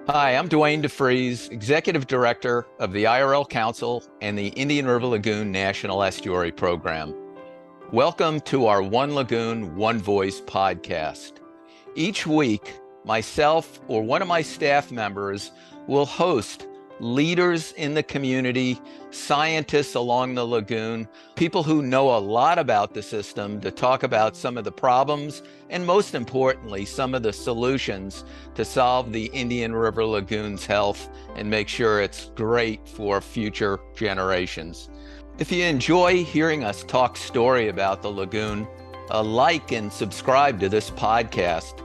Hi, I'm Dwayne DeFries, Executive Director of the IRL Council and the Indian River Lagoon National Estuary Program. Welcome to our One Lagoon, One Voice podcast. Each week, myself or one of my staff members will host leaders in the community, scientists along the lagoon, people who know a lot about the system to talk about some of the problems and, most importantly, some of the solutions to solve the Indian River Lagoon's health and make sure it's great for future generations. If you enjoy hearing us talk story about the lagoon, like and subscribe to this podcast.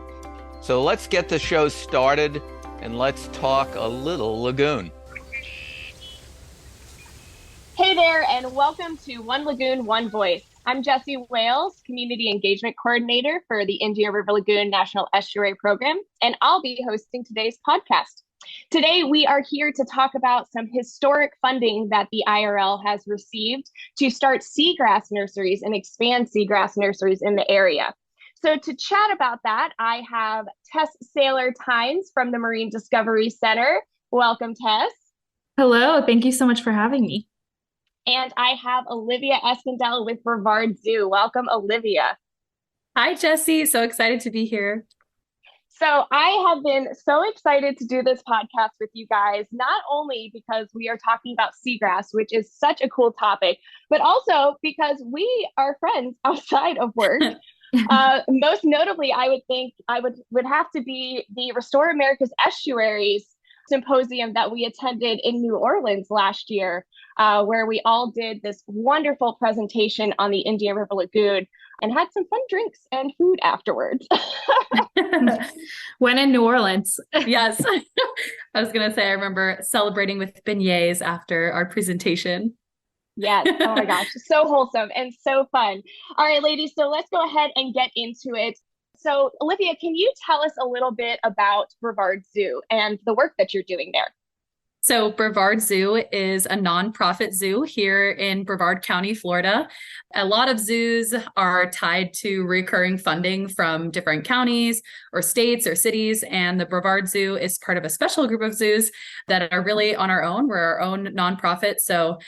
So let's get the show started and let's talk a little lagoon. Hey there, and welcome to One Lagoon, One Voice. I'm Jessy Wales, Community Engagement Coordinator for the Indian River Lagoon National Estuary Program, and I'll be hosting today's podcast. Today, we are here to talk about some historic funding that the IRL has received to start seagrass nurseries and expand seagrass nurseries in the area. So to chat about that, I have Tess Sailor-Tynes from the Marine Discovery Center. Welcome, Tess. Hello, thank you so much for having me. And I have Olivia Escandell with Brevard Zoo. Welcome, Olivia. Hi, Jessy. So excited to be here. So I have been so excited to do this podcast with you guys, not only because we are talking about seagrass, which is such a cool topic, but also because we are friends outside of work. Most notably, I would think would have to be the Restore America's Estuaries symposium that we attended in New Orleans last year, where we all did this wonderful presentation on the Indian River Lagoon and had some fun drinks and food afterwards. When in New Orleans. Yes. I was going to say, I remember celebrating with beignets after our presentation. Yes. Oh my gosh. So wholesome and so fun. All right, ladies. So let's go ahead and get into it. So Olivia, can you tell us a little bit about Brevard Zoo and the work that you're doing there? So Brevard Zoo is a nonprofit zoo here in Brevard County, Florida. A lot of zoos are tied to recurring funding from different counties or states or cities. And the Brevard Zoo is part of a special group of zoos that are really on our own. We're our own nonprofit. So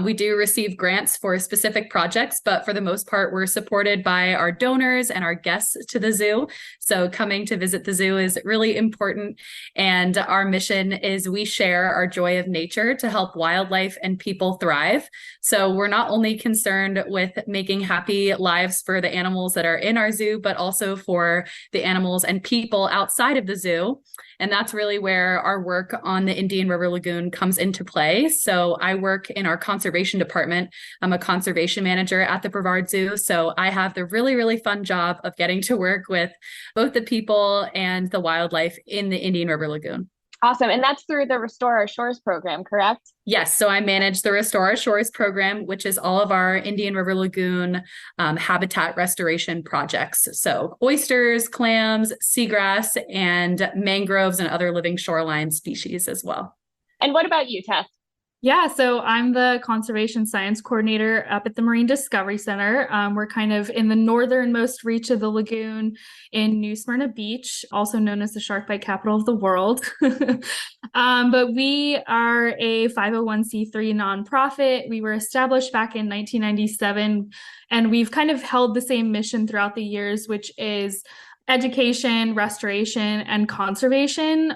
we do receive grants for specific projects, but for the most part, we're supported by our donors and our guests to the zoo. So coming to visit the zoo is really important. And our mission is we share our joy of nature to help wildlife and people thrive. So we're not only concerned with making happy lives for the animals that are in our zoo, but also for the animals and people outside of the zoo. And that's really where our work on the Indian River Lagoon comes into play. So I work in our conservation department. I'm a conservation manager at the Brevard Zoo. So I have the really, really fun job of getting to work with both the people and the wildlife in the Indian River Lagoon. Awesome. And that's through the Restore Our Shores program, correct? Yes. So I manage the Restore Our Shores program, which is all of our Indian River Lagoon habitat restoration projects. So oysters, clams, seagrass, and mangroves and other living shoreline species as well. And what about you, Tess? Yeah, so I'm the conservation science coordinator up at the Marine Discovery Center. We're kind of in the northernmost reach of the lagoon in New Smyrna Beach, also known as the shark bite capital of the world. But we are a 501c3 nonprofit. We were established back in 1997, and we've kind of held the same mission throughout the years, which is education, restoration, and conservation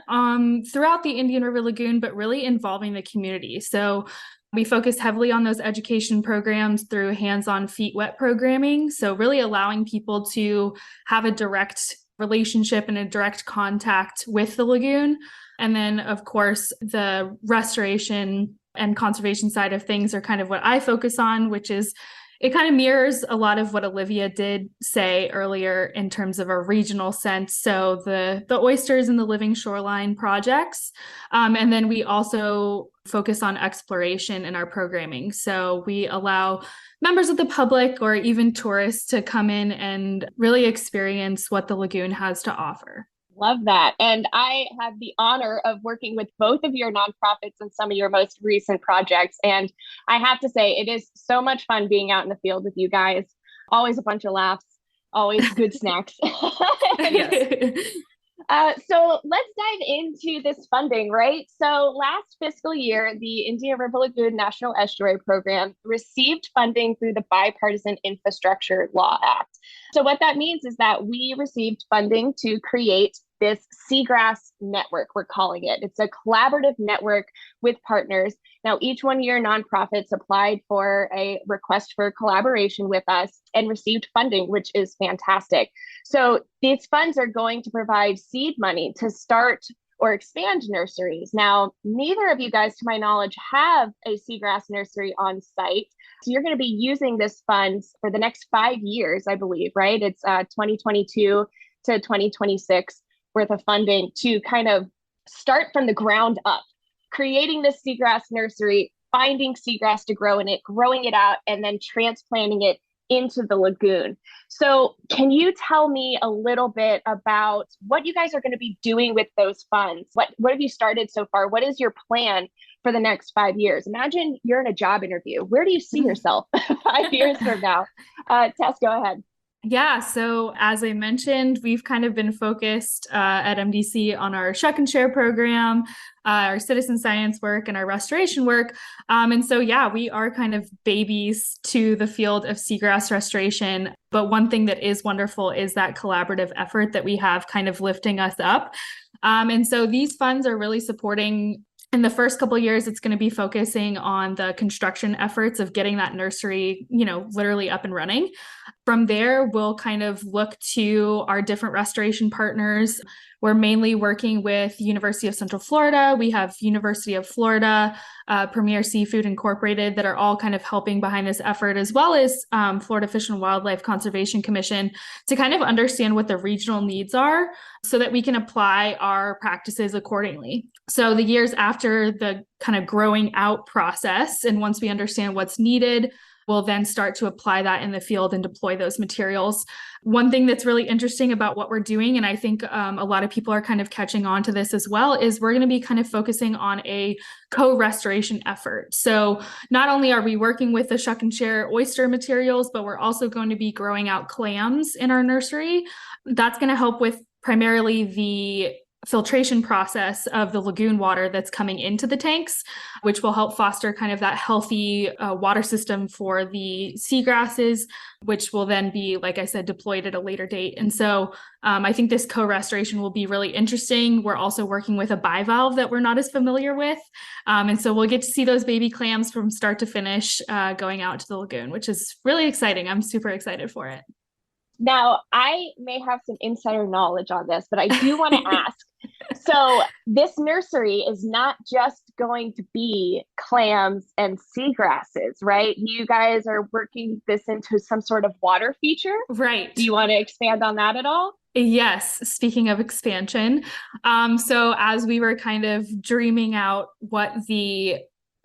throughout the Indian River Lagoon, but really involving the community. So we focus heavily on those education programs through hands-on feet wet programming. So really allowing people to have a direct relationship and a direct contact with the lagoon. And then, of course, the restoration and conservation side of things are kind of what I focus on, which is it kind of mirrors a lot of what Olivia did say earlier in terms of a regional sense. So the oysters and the living shoreline projects. And then we also focus on exploration in our programming. So we allow members of the public or even tourists to come in and really experience what the lagoon has to offer. Love that. And I have the honor of working with both of your nonprofits and some of your most recent projects. And I have to say, it is so much fun being out in the field with you guys. Always a bunch of laughs, always good snacks. Yes. So let's dive into this funding, right? So last fiscal year, the Indian River Lagoon National Estuary Program received funding through the Bipartisan Infrastructure Law Act. So what that means is that we received funding to create this seagrass network, we're calling it. It's a collaborative network with partners. Now, each one-year nonprofits applied for a request for collaboration with us and received funding, which is fantastic. So these funds are going to provide seed money to start or expand nurseries. Now, neither of you guys, to my knowledge, have a seagrass nursery on site. So you're going to be using this funds for the next 5 years, I believe, right? It's 2022 to 2026 worth of funding to kind of start from the ground up, creating this seagrass nursery, finding seagrass to grow in it, growing it out, and then transplanting it into the lagoon. So can you tell me a little bit about what you guys are going to be doing with those funds? What have you started so far? What is your plan for the next 5 years? Imagine you're in a job interview. Where do you see yourself 5 years from now? Tess, go ahead. Yeah, so as I mentioned, we've kind of been focused at MDC on our Shuck and Share program, our citizen science work, and our restoration work. And so, yeah, we are kind of babies to the field of seagrass restoration. But one thing that is wonderful is that collaborative effort that we have kind of lifting us up. And so these funds are really supporting. In the first couple of years, it's going to be focusing on the construction efforts of getting that nursery, literally up and running. From there, we'll kind of look to our different restoration partners. We're mainly working with University of Central Florida. We have University of Florida, Premier Seafood Incorporated that are all kind of helping behind this effort, as well as Florida Fish and Wildlife Conservation Commission to kind of understand what the regional needs are so that we can apply our practices accordingly. So the years after the kind of growing out process, and once we understand what's needed, we'll then start to apply that in the field and deploy those materials. One thing that's really interesting about what we're doing, and I think a lot of people are kind of catching on to this as well, is we're going to be kind of focusing on a co-restoration effort. So not only are we working with the Shuck and Share oyster materials, but we're also going to be growing out clams in our nursery. That's going to help with primarily the filtration process of the lagoon water that's coming into the tanks, which will help foster kind of that healthy water system for the seagrasses, which will then be, like I said, deployed at a later date. And so I think this co-restoration will be really interesting. We're also working with a bivalve that we're not as familiar with. And so we'll get to see those baby clams from start to finish going out to the lagoon, which is really exciting. I'm super excited for it. Now, I may have some insider knowledge on this, but I do want to ask. So this nursery is not just going to be clams and seagrasses, right? You guys are working this into some sort of water feature. Right. Do you want to expand on that at all? Yes. Speaking of expansion. So as we were kind of dreaming out what the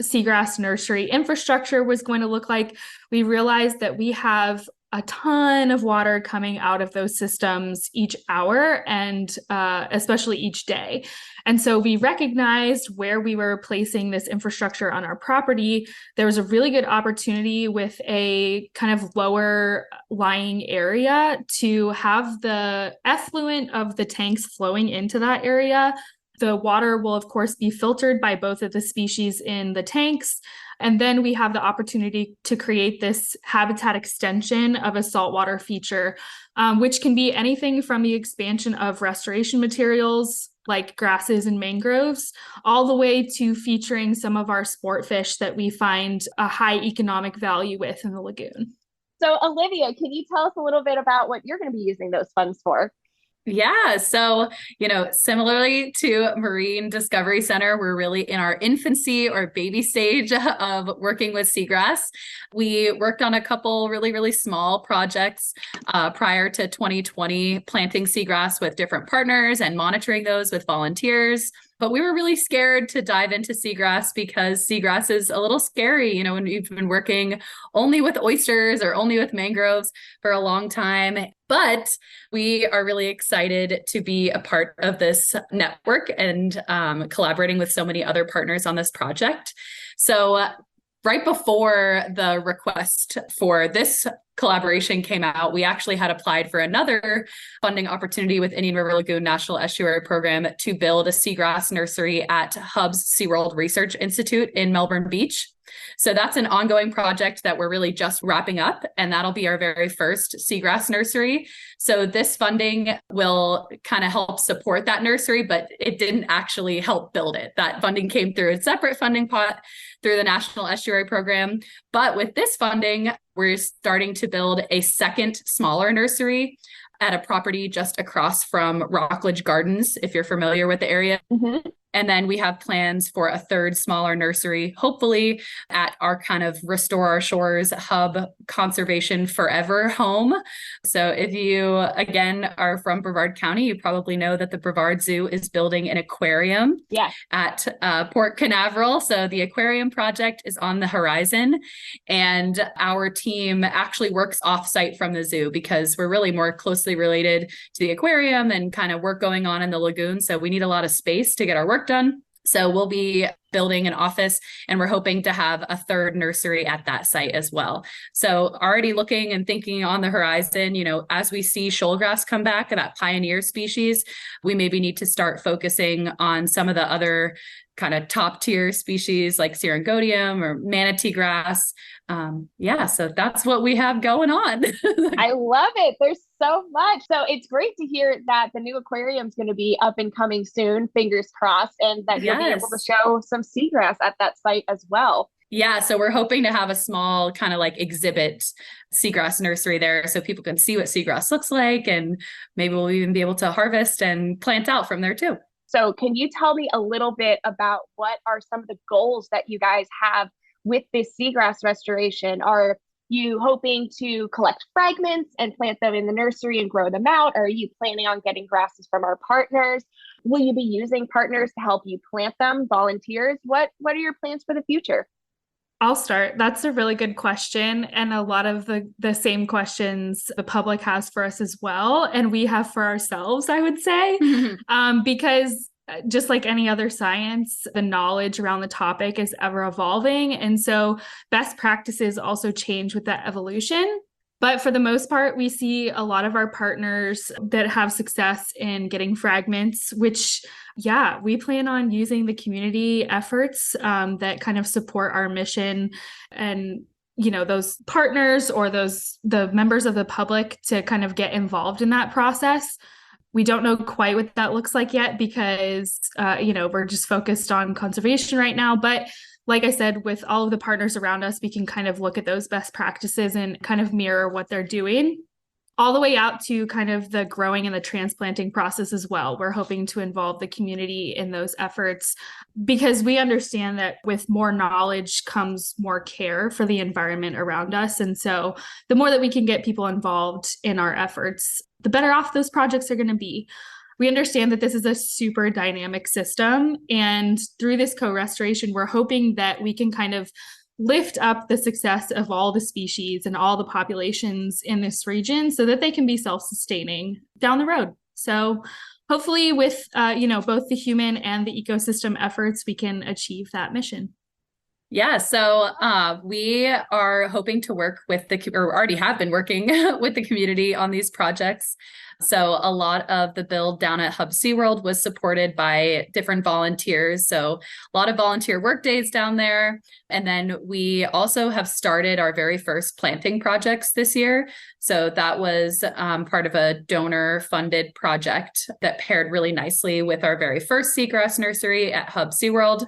seagrass nursery infrastructure was going to look like, we realized that we have a ton of water coming out of those systems each hour and especially each day. And so we recognized where we were placing this infrastructure on our property. There was a really good opportunity with a kind of lower lying area to have the effluent of the tanks flowing into that area. The water will, of course, be filtered by both of the species in the tanks. And then we have the opportunity to create this habitat extension of a saltwater feature, which can be anything from the expansion of restoration materials like grasses and mangroves, all the way to featuring some of our sport fish that we find a high economic value with in the lagoon. So, Olivia, can you tell us a little bit about what you're going to be using those funds for? Yeah. So, similarly to Marine Discovery Center, we're really in our infancy or baby stage of working with seagrass. We worked on a couple really, really small projects prior to 2020, planting seagrass with different partners and monitoring those with volunteers. But we were really scared to dive into seagrass because seagrass is a little scary, when you've been working only with oysters or only with mangroves for a long time. But we are really excited to be a part of this network and collaborating with so many other partners on this project. So right before the request for this collaboration came out, we actually had applied for another funding opportunity with Indian River Lagoon National Estuary Program to build a seagrass nursery at Hub's SeaWorld Research Institute in Melbourne Beach. So that's an ongoing project that we're really just wrapping up, and that'll be our very first seagrass nursery. So this funding will kind of help support that nursery, but it didn't actually help build it. That funding came through a separate funding pot through the National Estuary Program. But with this funding, we're starting to build a second smaller nursery at a property just across from Rockledge Gardens, if you're familiar with the area. Mm-hmm. And then we have plans for a third smaller nursery, hopefully at our kind of Restore Our Shores Hub Conservation Forever home. So if you, again, are from Brevard County, you probably know that the Brevard Zoo is building an aquarium at Port Canaveral. So the aquarium project is on the horizon. And our team actually works off-site from the zoo because we're really more closely related to the aquarium and kind of work going on in the lagoon. So we need a lot of space to get our work done. So we'll be building an office, and we're hoping to have a third nursery at that site as well. So already looking and thinking on the horizon, you know, as we see shoalgrass come back, that pioneer species, we maybe need to start focusing on some of the other kind of top tier species like Syringodium or manatee grass. So that's what we have going on. I love it. There's so much. So it's great to hear that the new aquarium is going to be up and coming soon, fingers crossed, and that you'll be able to show some seagrass at that site as well. Yeah, so we're hoping to have a small kind of like exhibit seagrass nursery there so people can see what seagrass looks like, and maybe we'll even be able to harvest and plant out from there too. So can you tell me a little bit about what are some of the goals that you guys have with this seagrass restoration? Are you hoping to collect fragments and plant them in the nursery and grow them out? Are you planning on getting grasses from our partners? Will you be using partners to help you plant them, volunteers? What are your plans for the future? I'll start. That's a really good question. And a lot of the same questions the public has for us as well. And we have for ourselves, I would say, because just like any other science, the knowledge around the topic is ever evolving. And so best practices also change with that evolution. But for the most part, we see a lot of our partners that have success in getting fragments, which, we plan on using the community efforts that kind of support our mission, and, you know, those partners or the members of the public to kind of get involved in that process. We don't know quite what that looks like yet because, we're just focused on conservation right now. But like I said, with all of the partners around us, we can kind of look at those best practices and kind of mirror what they're doing, all the way out to kind of the growing and the transplanting process as well. We're hoping to involve the community in those efforts because we understand that with more knowledge comes more care for the environment around us. And so the more that we can get people involved in our efforts, the better off those projects are going to be. We understand that this is a super dynamic system, and through this co-restoration, we're hoping that we can kind of lift up the success of all the species and all the populations in this region so that they can be self-sustaining down the road. So hopefully with, both the human and the ecosystem efforts, we can achieve that mission. Yeah, so we are hoping to work with or already have been working with the community on these projects. So a lot of the build down at Hub SeaWorld was supported by different volunteers. So a lot of volunteer work days down there. And then we also have started our very first planting projects this year. So that was part of a donor-funded project that paired really nicely with our very first seagrass nursery at Hub SeaWorld.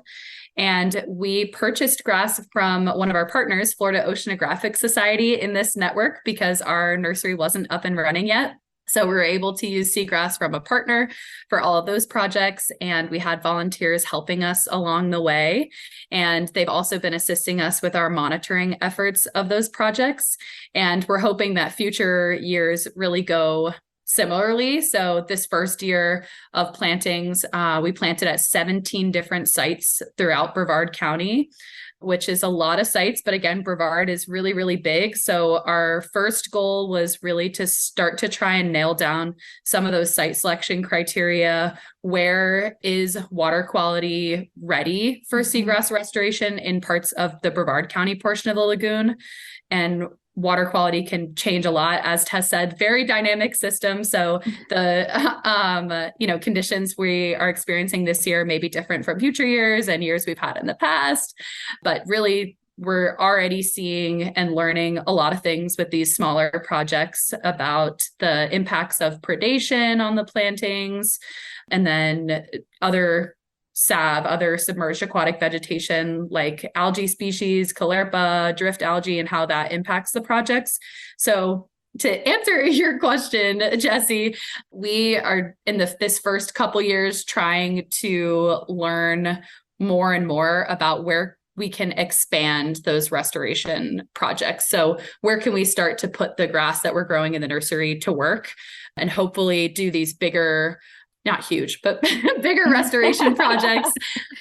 And we purchased grass from one of our partners, Florida Oceanographic Society, in this network because our nursery wasn't up and running yet. So we were able to use seagrass from a partner for all of those projects. And we had volunteers helping us along the way. And they've also been assisting us with our monitoring efforts of those projects. And we're hoping that future years really go similarly. So this first year of plantings, we planted at 17 different sites throughout Brevard County, which is a lot of sites. But again, Brevard is really, really big. So our first goal was really to start to try and nail down some of those site selection criteria. Where is water quality ready for seagrass restoration in parts of the Brevard County portion of the lagoon? And water quality can change a lot. As Tess said, very dynamic system. So the, conditions we are experiencing this year may be different from future years and years we've had in the past, but really we're already seeing and learning a lot of things with these smaller projects about the impacts of predation on the plantings, and then other submerged aquatic vegetation like algae species, caulerpa, drift algae, and how that impacts the projects. So to answer your question, Jessy, we are in this first couple years trying to learn more and more about where we can expand those restoration projects. So where can we start to put the grass that we're growing in the nursery to work and hopefully do these bigger, not huge, but bigger restoration projects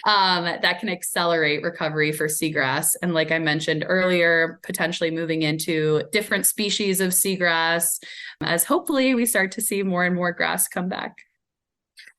that can accelerate recovery for seagrass. And like I mentioned earlier, potentially moving into different species of seagrass as hopefully we start to see more and more grass come back.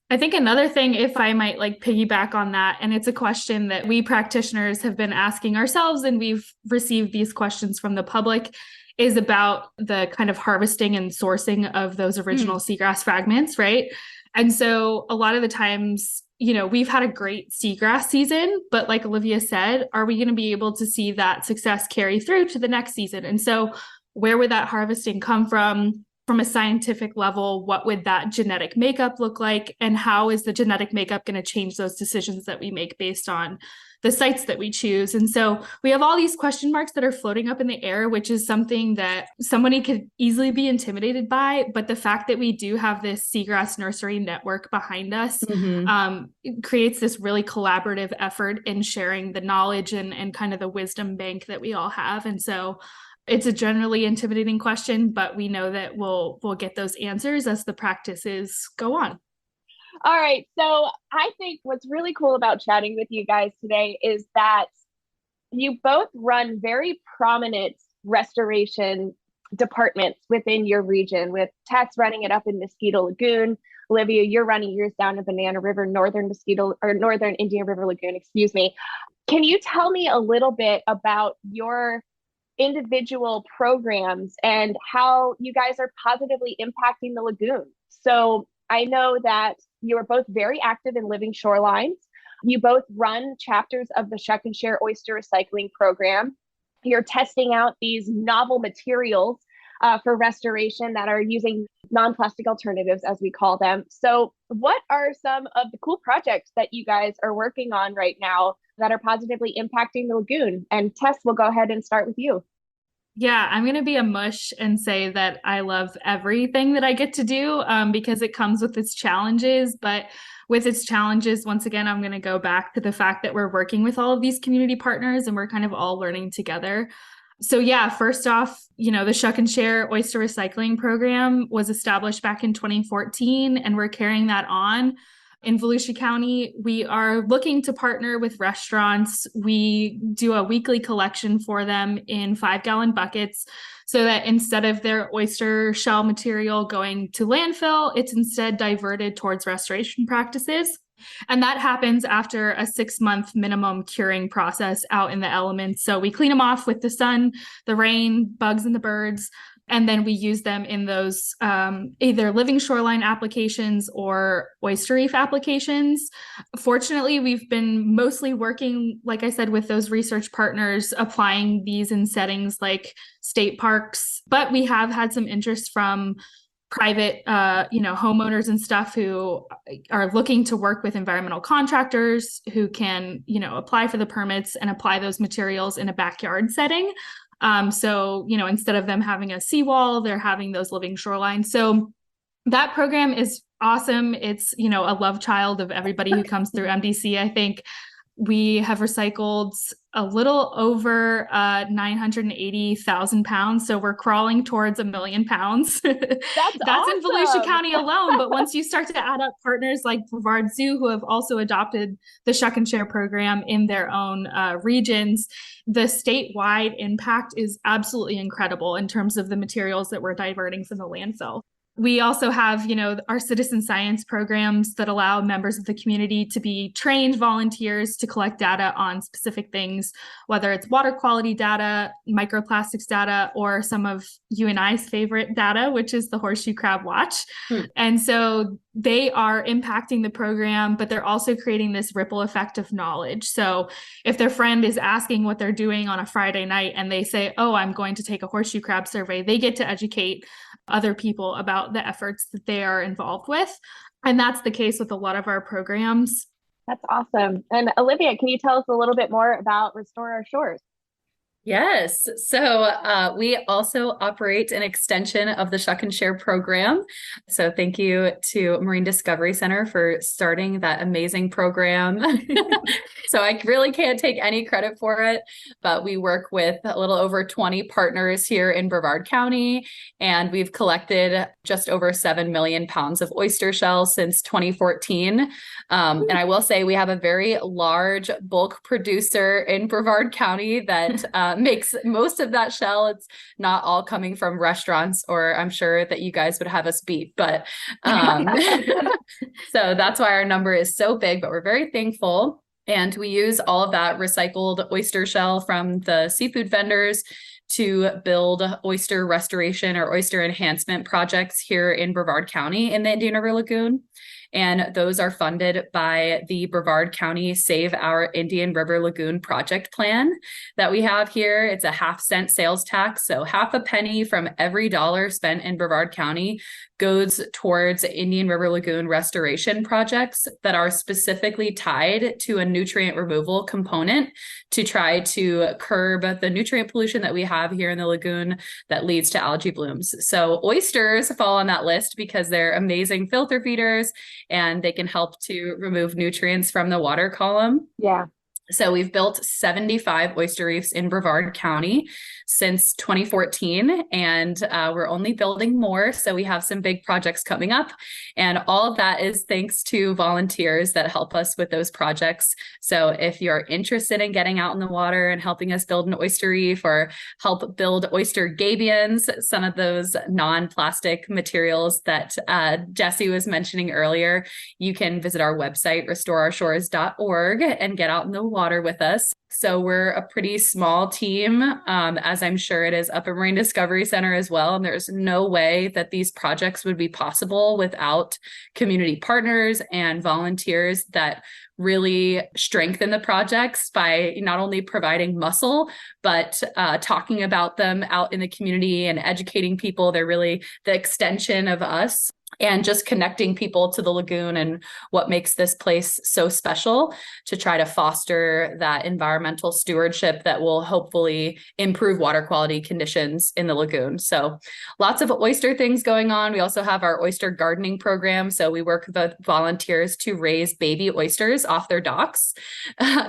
I think another thing, if I might piggyback on that, and it's a question that we practitioners have been asking ourselves, and we've received these questions from the public, is about the kind of harvesting and sourcing of those original seagrass fragments, right? And so a lot of the times, we've had a great seagrass season, but like Olivia said, are we going to be able to see that success carry through to the next season? And so where would that harvesting come from? From a scientific level, what would that genetic makeup look like? And how is the genetic makeup going to change those decisions that we make based on the sites that we choose? And so we have all these question marks that are floating up in the air, which is something that somebody could easily be intimidated by. But the fact that we do have this seagrass nursery network behind us it creates this really collaborative effort in sharing the knowledge and kind of the wisdom bank that we all have. And so it's a generally intimidating question, but we know that we'll get those answers as the practices go on. All right. So I think what's really cool about chatting with you guys today is that you both run very prominent restoration departments within your region, with Tess running it up in Mosquito Lagoon. Olivia, you're running yours down in Banana River, Northern Indian River Lagoon, excuse me. Can you tell me a little bit about your individual programs and how you guys are positively impacting the lagoon? So I know that you are both very active in living shorelines. You both run chapters of the Shuck and Share oyster recycling program. You're testing out these novel materials for restoration that are using non-plastic alternatives, as we call them. So what are some of the cool projects that you guys are working on right now that are positively impacting the lagoon? And Tess, we'll go ahead and start with you. Yeah, I'm going to be a mush and say that I love everything that I get to do because it comes with its challenges. But with its challenges, once again, I'm going to go back to the fact that we're working with all of these community partners and we're kind of all learning together. So yeah, first off, the Shuck and Share oyster recycling program was established back in 2014, and we're carrying that on. In Volusia County, we are looking to partner with restaurants. We do a weekly collection for them in 5-gallon buckets so that instead of their oyster shell material going to landfill, it's instead diverted towards restoration practices. And that happens after a 6-month minimum curing process out in the elements. So we clean them off with the sun, the rain, bugs, and the birds. And then we use them in those either living shoreline applications or oyster reef applications. Fortunately, we've been mostly working, like I said, with those research partners, applying these in settings like state parks. But we have had some interest from private, homeowners and stuff who are looking to work with environmental contractors who can, apply for the permits and apply those materials in a backyard setting. So, instead of them having a seawall, they're having those living shorelines. So that program is awesome. It's, a love child of everybody who comes through MDC. I think we have recycled a little over 980,000 pounds. So we're crawling towards 1 million pounds. That's awesome. In Volusia County alone. But once you start to add up partners like Brevard Zoo, who have also adopted the Shuck and Share program in their own regions, the statewide impact is absolutely incredible in terms of the materials that we're diverting from the landfill. We also have, our citizen science programs that allow members of the community to be trained volunteers to collect data on specific things, whether it's water quality data, microplastics data, or some of you and I's favorite data, which is the horseshoe crab watch. And so they are impacting the program, but they're also creating this ripple effect of knowledge. So if their friend is asking what they're doing on a Friday night and they say, oh, I'm going to take a horseshoe crab survey, they get to educate other people about the efforts that they are involved with. And that's the case with a lot of our programs. That's awesome. And Olivia, can you tell us a little bit more about Restore Our Shores? Yes. So we also operate an extension of the Shuck and Share program. So thank you to Marine Discovery Center for starting that amazing program. So I really can't take any credit for it, but we work with a little over 20 partners here in Brevard County, and we've collected just over 7 million pounds of oyster shells since 2014. And I will say we have a very large bulk producer in Brevard County that makes most of that shell. It's not all coming from restaurants, or I'm sure that you guys would have us beat, but so that's why our number is so big, but we're very thankful. And we use all of that recycled oyster shell from the seafood vendors to build oyster restoration or oyster enhancement projects here in Brevard County in the Indian River Lagoon. And those are funded by the Brevard County Save Our Indian River Lagoon project plan that we have here. It's a 0.5-cent sales tax. So half a penny from every dollar spent in Brevard County goes towards Indian River Lagoon restoration projects that are specifically tied to a nutrient removal component to try to curb the nutrient pollution that we have here in the lagoon that leads to algae blooms. So oysters fall on that list because they're amazing filter feeders and they can help to remove nutrients from the water column. Yeah. So we've built 75 oyster reefs in Brevard County since 2014, and we're only building more. So we have some big projects coming up, and all of that is thanks to volunteers that help us with those projects. So if you're interested in getting out in the water and helping us build an oyster reef or help build oyster gabions, some of those non-plastic materials that Jessy was mentioning earlier, you can visit our website, restoreourshores.org, and get out in the water with us. So we're a pretty small team, as I'm sure it is up at Marine Discovery Center as well. And there's no way that these projects would be possible without community partners and volunteers that really strengthen the projects by not only providing muscle, but talking about them out in the community and educating people. They're really the extension of us. And just connecting people to the lagoon and what makes this place so special to try to foster that environmental stewardship that will hopefully improve water quality conditions in the lagoon. So lots of oyster things going on. We also have our oyster gardening program. So we work with volunteers to raise baby oysters off their docks.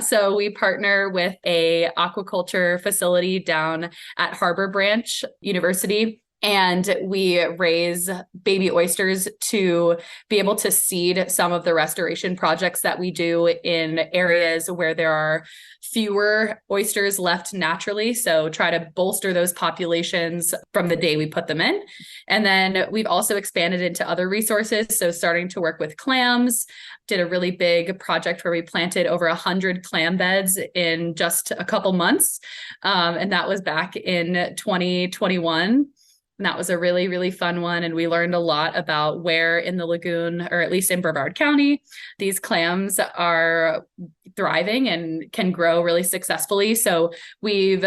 So we partner with a aquaculture facility down at Harbor Branch University, and we raise baby oysters to be able to seed some of the restoration projects that we do in areas where there are fewer oysters left naturally. So try to bolster those populations from the day we put them in. And then we've also expanded into other resources. So starting to work with clams, did a really big project where we planted over 100 clam beds in just a couple months. And that was back in 2021. And that was a really, really fun one. And we learned a lot about where in the lagoon, or at least in Brevard County, these clams are thriving and can grow really successfully. So we've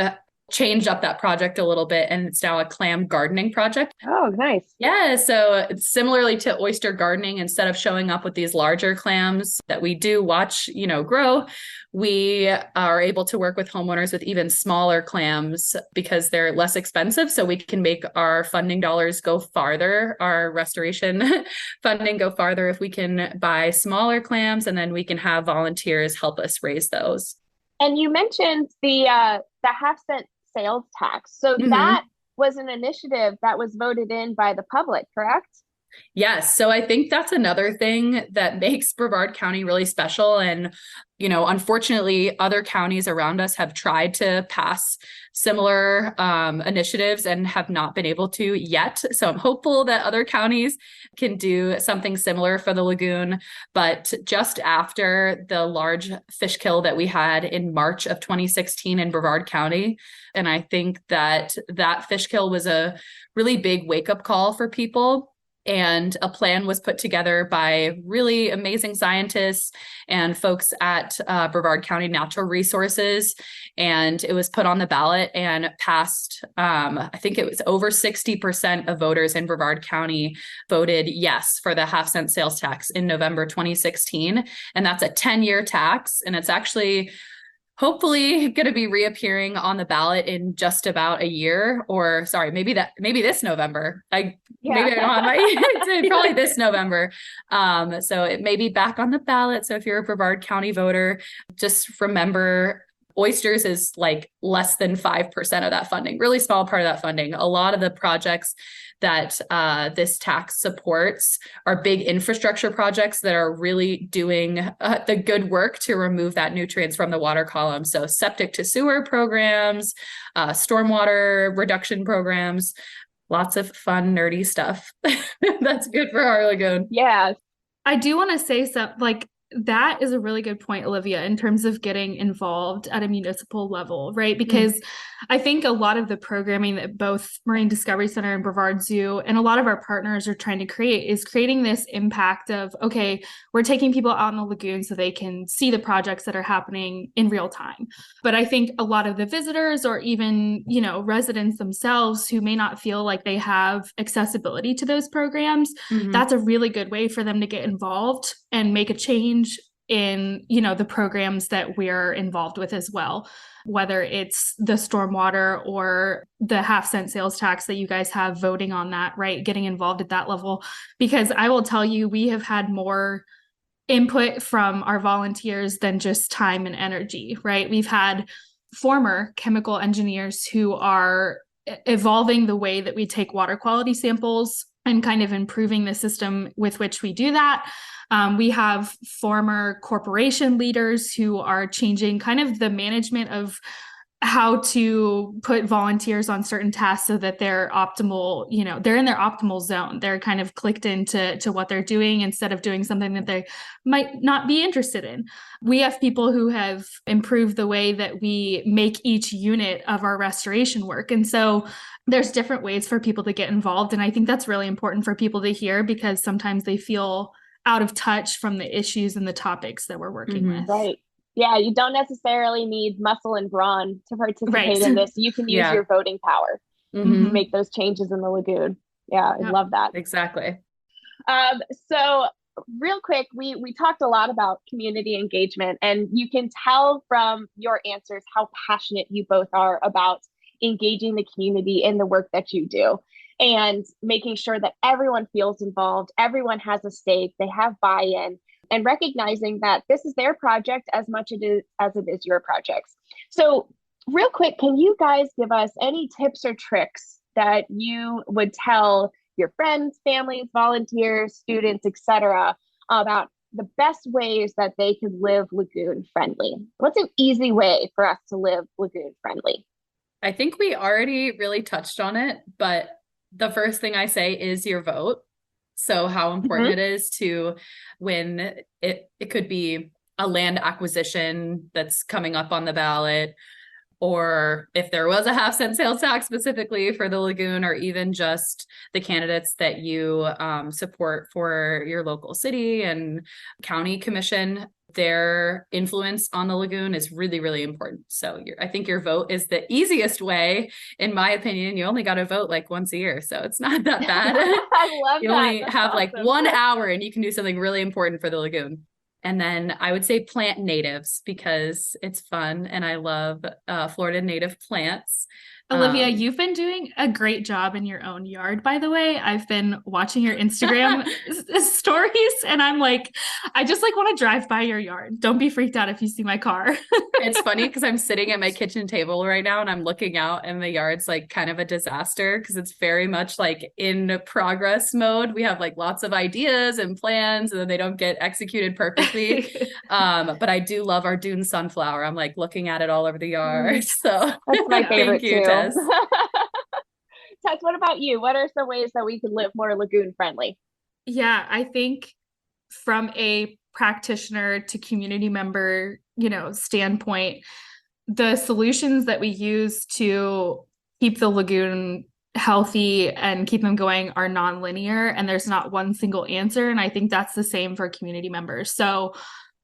changed up that project a little bit, and it's now a clam gardening project. Oh, nice. Yeah. So similarly to oyster gardening, instead of showing up with these larger clams that we do watch, grow, we are able to work with homeowners with even smaller clams because they're less expensive. So we can make our funding dollars go farther, our restoration funding go farther if we can buy smaller clams, and then we can have volunteers help us raise those. And you mentioned the 0.5-cent sales tax. So that was an initiative that was voted in by the public, correct? Yes. So I think that's another thing that makes Brevard County really special. And, unfortunately, other counties around us have tried to pass similar initiatives and have not been able to yet. So I'm hopeful that other counties can do something similar for the lagoon. But just after the large fish kill that we had in March of 2016 in Brevard County, and I think that fish kill was a really big wake-up call for people. And a plan was put together by really amazing scientists and folks at Brevard County Natural Resources. And it was put on the ballot and passed. I think it was over 60% of voters in Brevard County voted yes for the half-cent sales tax in November 2016. And that's a 10-year tax. And it's actually hopefully going to be reappearing on the ballot in just about a year, or sorry, maybe this November. Maybe I don't have my probably this November. So it may be back on the ballot. So if you're a Brevard County voter, just remember oysters is like less than 5% of that funding, really small part of that funding. A lot of the projects that this tax supports are big infrastructure projects that are really doing the good work to remove that nutrients from the water column. So septic to sewer programs, stormwater reduction programs, lots of fun, nerdy stuff. That's good for our lagoon. Yeah. I do want to say something that is a really good point, Olivia, in terms of getting involved at a municipal level, right? Because I think a lot of the programming that both Marine Discovery Center and Brevard Zoo and a lot of our partners are trying to create is creating this impact of, okay, we're taking people out in the lagoon so they can see the projects that are happening in real time. But I think a lot of the visitors or even, residents themselves who may not feel like they have accessibility to those programs, that's a really good way for them to get involved and make a change in, the programs that we're involved with as well, whether it's the stormwater or the half-cent sales tax that you guys have voting on that, right? Getting involved at that level, because I will tell you, we have had more input from our volunteers than just time and energy, right? We've had former chemical engineers who are evolving the way that we take water quality samples and kind of improving the system with which we do that. We have former corporation leaders who are changing kind of the management of how to put volunteers on certain tasks so that they're optimal, they're in their optimal zone. They're kind of clicked into what they're doing instead of doing something that they might not be interested in. We have people who have improved the way that we make each unit of our restoration work. And so there's different ways for people to get involved. And I think that's really important for people to hear, because sometimes they feel out of touch from the issues and the topics that we're working with. Right. Yeah, you don't necessarily need muscle and brawn to participate in this. You can use your voting power to make those changes in the lagoon. Yeah, I love that. Exactly. So real quick, we talked a lot about community engagement, and you can tell from your answers how passionate you both are about engaging the community in the work that you do and making sure that everyone feels involved, everyone has a stake, they have buy-in, and recognizing that this is their project as much as it is your projects. So real quick, can you guys give us any tips or tricks that you would tell your friends, families, volunteers, students, etc., about the best ways that they could live lagoon friendly? What's an easy way for us to live lagoon friendly? I think we already really touched on it, but the first thing I say is your vote. So how important it is to, when it could be a land acquisition that's coming up on the ballot, or if there was a half-cent sales tax specifically for the lagoon, or even just the candidates that you support for your local city and county commission, their influence on the lagoon is really, really important. So I think your vote is the easiest way, in my opinion. You only got to vote like once a year, so it's not that bad. I love you that. only That's have awesome. like 1 hour and you can do something really important for the lagoon. And then I would say plant natives, because it's fun and I love Florida native plants. Olivia, you've been doing a great job in your own yard, by the way. I've been watching your Instagram stories and I'm like, I just like want to drive by your yard. Don't be freaked out if you see my car. It's funny because I'm sitting at my kitchen table right now and I'm looking out and the yard's like kind of a disaster because it's very much like in progress mode. We have like lots of ideas and plans and then they don't get executed perfectly. But I do love our Dune sunflower. I'm like looking at it all over the yard. So that's my favorite thank you, too. Tess. Tess, what about you? What are some ways that we can live more lagoon friendly? Yeah, I think from a practitioner to community member, standpoint, the solutions that we use to keep the lagoon healthy and keep them going are nonlinear, and there's not one single answer. And I think that's the same for community members. So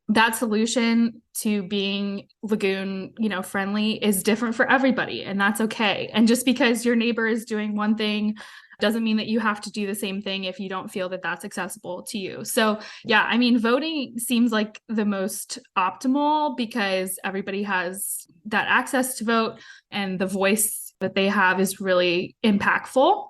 that solution to being lagoon, friendly is different for everybody, and that's okay. And just because your neighbor is doing one thing doesn't mean that you have to do the same thing if you don't feel that that's accessible to you. So yeah, I mean, voting seems like the most optimal because everybody has that access to vote and the voice that they have is really impactful.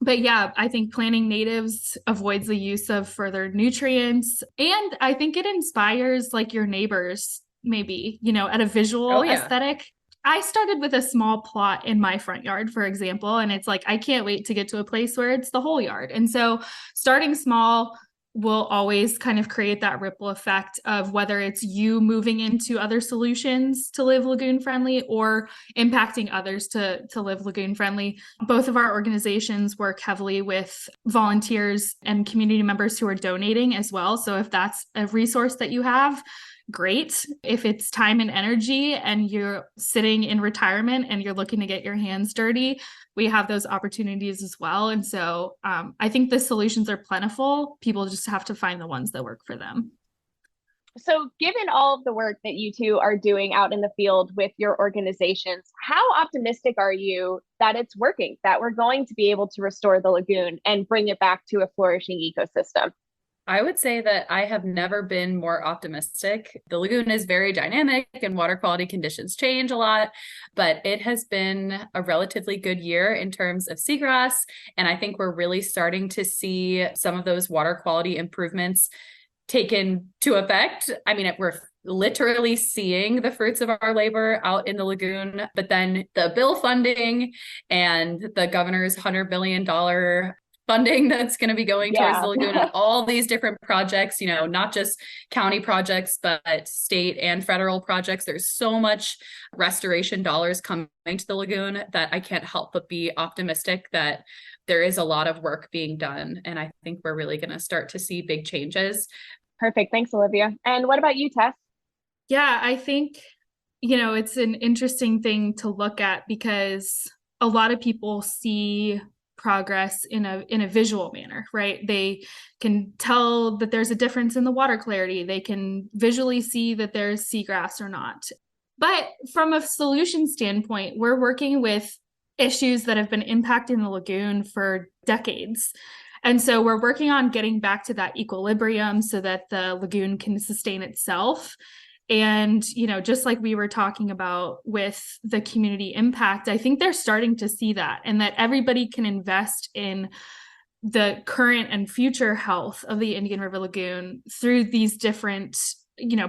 But yeah, I think planting natives avoids the use of further nutrients. And I think it inspires like your neighbors, maybe, at a visual aesthetic. I started with a small plot in my front yard, for example, and it's like, I can't wait to get to a place where it's the whole yard. And so starting small will always kind of create that ripple effect of whether it's you moving into other solutions to live lagoon friendly or impacting others to live lagoon friendly. Both of our organizations work heavily with volunteers and community members who are donating as well. So if that's a resource that you have, great. If it's time and energy and you're sitting in retirement and you're looking to get your hands dirty, we have those opportunities as well. And so I think the solutions are plentiful. People just have to find the ones that work for them. So given all of the work that you two are doing out in the field with your organizations, how optimistic are you that it's working, that we're going to be able to restore the lagoon and bring it back to a flourishing ecosystem? I would say that I have never been more optimistic. The lagoon is very dynamic and water quality conditions change a lot, but it has been a relatively good year in terms of seagrass. And I think we're really starting to see some of those water quality improvements taken to effect. I mean, we're literally seeing the fruits of our labor out in the lagoon, but then the bill funding and the governor's $100 billion funding that's going to be going towards the lagoon and all these different projects, not just county projects, but state and federal projects. There's so much restoration dollars coming to the lagoon that I can't help but be optimistic that there is a lot of work being done. And I think we're really going to start to see big changes. Perfect. Thanks, Olivia. And what about you, Tess? Yeah, I think, it's an interesting thing to look at because a lot of people see progress in a visual manner, right? They can tell that there's a difference in the water clarity. They can visually see that there's seagrass or not. But from a solution standpoint, we're working with issues that have been impacting the lagoon for decades. And so we're working on getting back to that equilibrium so that the lagoon can sustain itself. And, just like we were talking about with the community impact, I think they're starting to see that and that everybody can invest in the current and future health of the Indian River Lagoon through these different,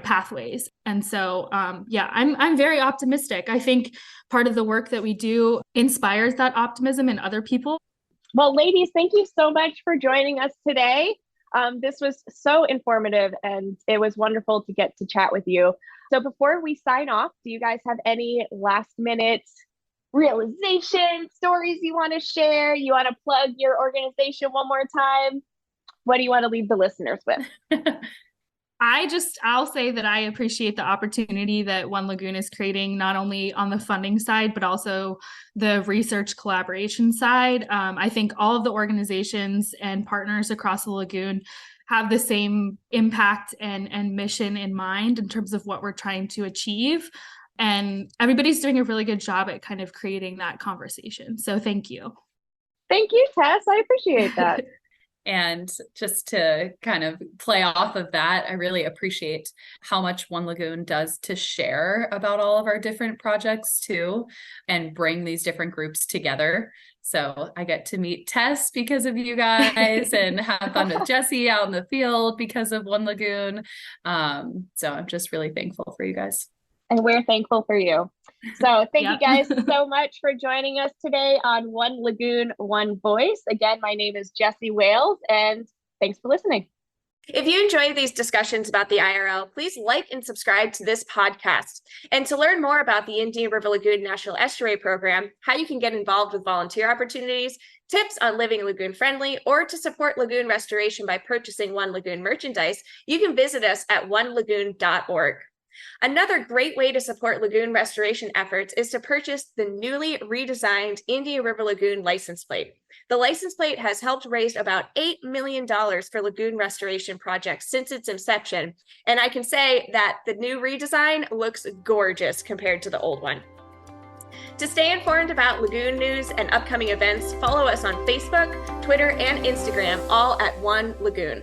pathways. And so, I'm very optimistic. I think part of the work that we do inspires that optimism in other people. Well, ladies, thank you so much for joining us today. This was so informative and it was wonderful to get to chat with you. So before we sign off, do you guys have any last minute realization stories you want to share? You want to plug your organization one more time? What do you want to leave the listeners with? I'll say that I appreciate the opportunity that One Lagoon is creating, not only on the funding side, but also the research collaboration side. I think all of the organizations and partners across the lagoon have the same impact and mission in mind in terms of what we're trying to achieve. And everybody's doing a really good job at kind of creating that conversation. So thank you. Thank you, Tess. I appreciate that. And just to kind of play off of that, I really appreciate how much One Lagoon does to share about all of our different projects too, and bring these different groups together. So I get to meet Tess because of you guys and have fun with Jessy out in the field because of One Lagoon. So I'm just really thankful for you guys. And we're thankful for you. So thank you guys so much for joining us today on One Lagoon, One Voice. Again, my name is Jessy Wales, and thanks for listening. If you enjoy these discussions about the IRL, please like and subscribe to this podcast. And to learn more about the Indian River Lagoon National Estuary Program, how you can get involved with volunteer opportunities, tips on living lagoon friendly, or to support lagoon restoration by purchasing One Lagoon merchandise, you can visit us at onelagoon.org. Another great way to support lagoon restoration efforts is to purchase the newly redesigned Indian River Lagoon license plate. The license plate has helped raise about $8 million for lagoon restoration projects since its inception, and I can say that the new redesign looks gorgeous compared to the old one. To stay informed about lagoon news and upcoming events, follow us on Facebook, Twitter, and Instagram, all at One Lagoon.